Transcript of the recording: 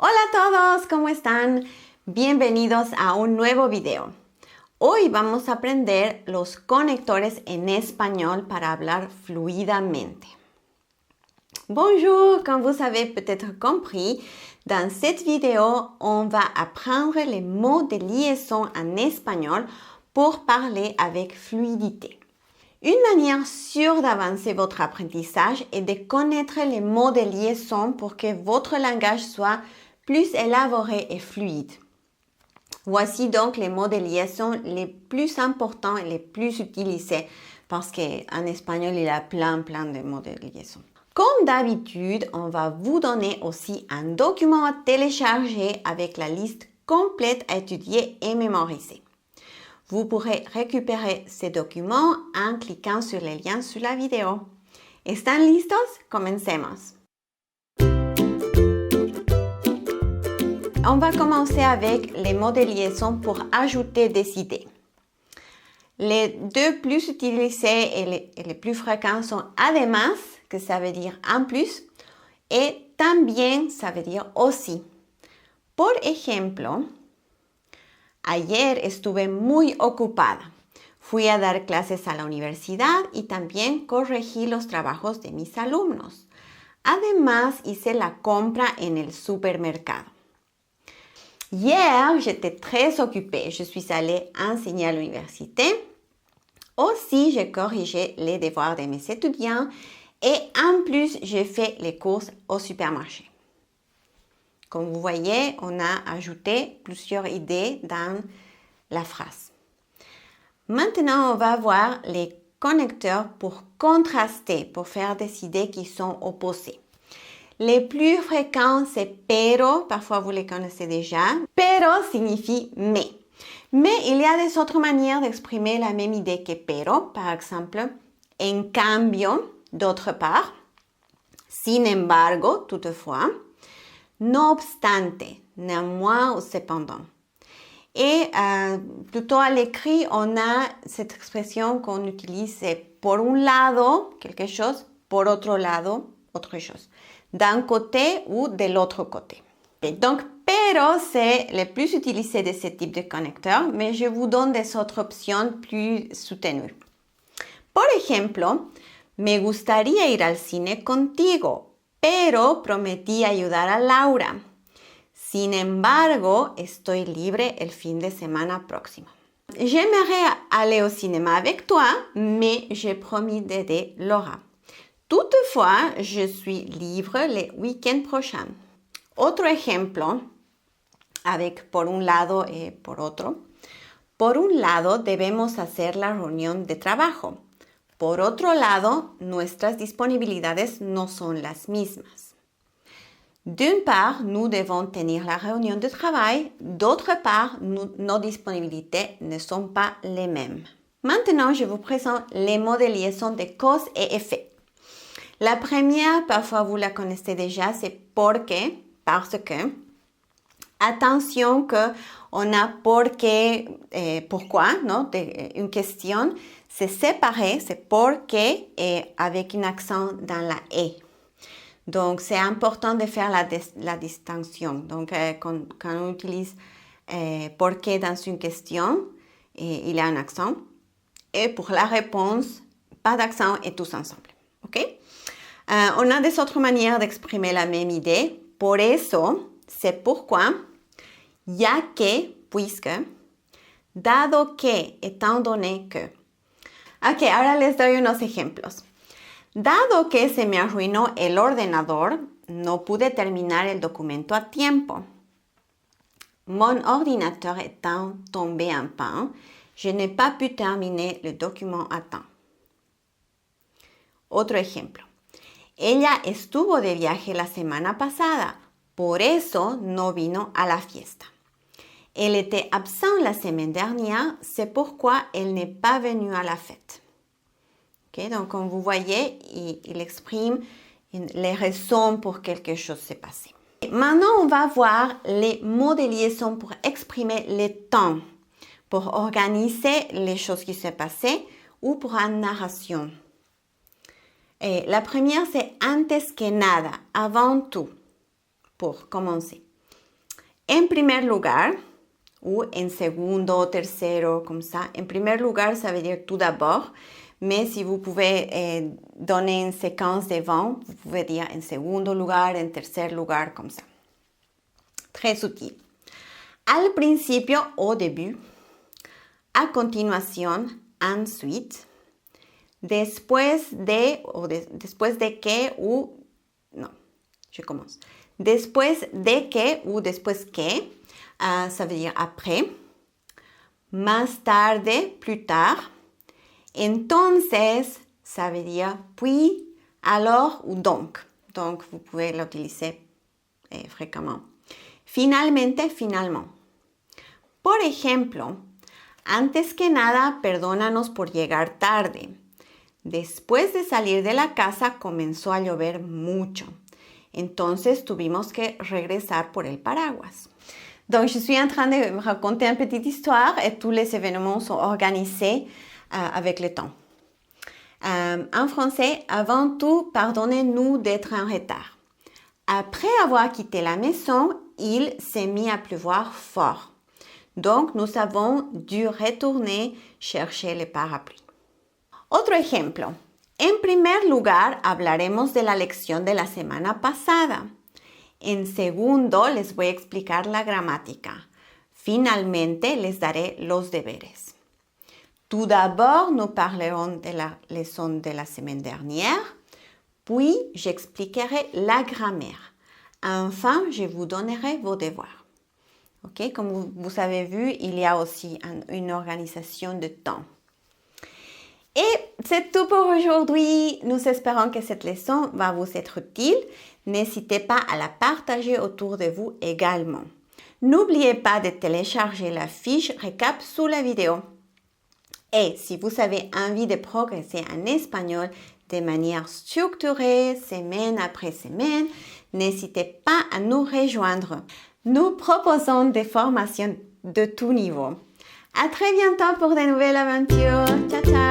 Hola a todos, ¿cómo están? Bienvenidos a un nuevo video. Hoy vamos a aprender los conectores en español para hablar fluidamente. Bonjour, comme vous avez peut-être compris, dans cette vidéo, on va apprendre les mots de liaison en espagnol pour parler avec fluidité. Une manière sûre d'avancer votre apprentissage est de connaître les mots de liaison pour que votre langage soit plus élaboré et fluide. Voici donc les mots de liaison les plus importants et les plus utilisés parce qu'en espagnol, il y a plein de mots de liaison. Comme d'habitude, on va vous donner aussi un document à télécharger avec la liste complète à étudier et mémoriser. Vous pourrez récupérer ces documents en cliquant sur les liens sous la vidéo. ¿Están listos? Comencemos. On va commencer avec les mots de liaison pour ajouter des idées. Les deux plus utilisés et les plus fréquents sont además, que ça veut dire en plus, et también, ça veut dire aussi. Por ejemplo, ayer estuve muy ocupada. Fui a dar clases a la universidad y también corregí los trabajos de mis alumnos. Además, hice la compra en el supermercado. Hier, j'étais très occupée. Je suis allée enseigner à l'université. Aussi, j'ai corrigé les devoirs de mes étudiants et en plus, j'ai fait les courses au supermarché. Comme vous voyez, on a ajouté plusieurs idées dans la phrase. Maintenant, on va voir les connecteurs pour contraster, pour faire des idées qui sont opposées. Les plus fréquents, c'est pero, parfois vous les connaissez déjà. Pero signifie mais. Mais il y a des autres manières d'exprimer la même idée que pero. Par exemple, en cambio, d'autre part. Sin embargo, toutefois. No obstante, néanmoins ou cependant. Et plutôt à l'écrit, on a cette expression qu'on utilise, c'est por un lado, quelque chose, por otro lado, autre chose. D'un côté ou de l'autre côté. Et donc, pero, c'est le plus utilisé de ce type de connecteur, mais je vous donne des autres options plus soutenues. Por ejemplo, me gustaría ir al cine contigo, pero prometí ayudar a Laura. Sin embargo, estoy libre el fin de semana próximo. J'aimerais aller au cinéma avec toi, mais j'ai promis d'aider Laura. Toutefois, je suis libre le week-end prochain. Otro ejemplo, avec por un lado y por otro. Por un lado, debemos hacer la reunión de trabajo. Por otro lado, nuestras disponibilidades no son las mismas. D'une part, nous devons tenir la réunion de travail. D'autre part, nos disponibilités ne sont pas les mêmes. Maintenant, je vous présente les mots de liaison de cause et effet. La première, parfois vous la connaissez déjà, c'est porque, parce que. Attention qu'on a porque, pourquoi, non? Une question, c'est séparé, c'est porque et avec un accent dans la E. Donc, c'est important de faire la distinction. Donc, quand on utilise porque dans une question, il y a un accent. Et pour la réponse, pas d'accent et tous ensemble. OK? On a des autres manières d'exprimer la même idée. Por eso, c'est pourquoi, ya que, puisque, dado que, étant donné que. Ok, ahora les doy unos ejemplos. Dado que se me arruinó el ordenador, no pude terminar el documento a tiempo. Mon ordinateur étant tombé en panne, je n'ai pas pu terminer le document à temps. Otro ejemplo. Ella estuvo de viaje la semana pasada, por eso no vino a la fiesta. Elle était absent la semaine dernière, c'est pourquoi elle n'est pas venue à la fête. Okay, donc, comme vous voyez, il exprime les raisons pour quelque chose s'est passé. Maintenant, on va voir les mots de liaison pour exprimer le temps, pour organiser les choses qui se passent ou pour une narration. Et la première, c'est antes que nada, avant tout, pour commencer. En primer lugar, ou en segundo, tercero, comme ça. En primer lugar, ça veut dire tout d'abord. Mais si vous pouvez donner une séquence devant, vous pouvez dire en segundo lugar, en tercer lugar, comme ça. Très sutil. Al principio, au début. A continuación, ensuite. Después de, después de que, ou... Non, je commence. Después de que, ou después que, ça veut dire après. Más tarde, plus tard. Entonces, ça veut dire puis, alors ou donc. Donc, vous pouvez l'utiliser fréquemment. Finalmente, finalement. Por ejemplo, antes que nada, perdónanos por llegar tarde. Después de salir de la casa, comenzó a llover mucho. Entonces, tuvimos que regresar por el paraguas. Donc, je suis en train de raconter une petite histoire et tous les événements sont organisés avec le temps. En français, avant tout, pardonnez-nous d'être en retard. Après avoir quitté la maison, il s'est mis à pleuvoir fort. Donc, nous avons dû retourner chercher le parapluie. Otro ejemplo. En primer lugar, hablaremos de la lección de la semana pasada. En segundo, les voy a explicar la gramática. Finalmente, les daré los deberes. Tout d'abord, nous parlerons de la leçon de la semaine dernière. Puis, j'expliquerai la grammaire. Enfin, je vous donnerai vos devoirs. Ok, comme vous avez vu, il y a aussi une organisation de temps. Et c'est tout pour aujourd'hui. Nous espérons que cette leçon va vous être utile. N'hésitez pas à la partager autour de vous également. N'oubliez pas de télécharger la fiche récap sous la vidéo. Et si vous avez envie de progresser en espagnol de manière structurée, semaine après semaine, n'hésitez pas à nous rejoindre. Nous proposons des formations de tout niveau. À très bientôt pour de nouvelles aventures. Ciao, ciao!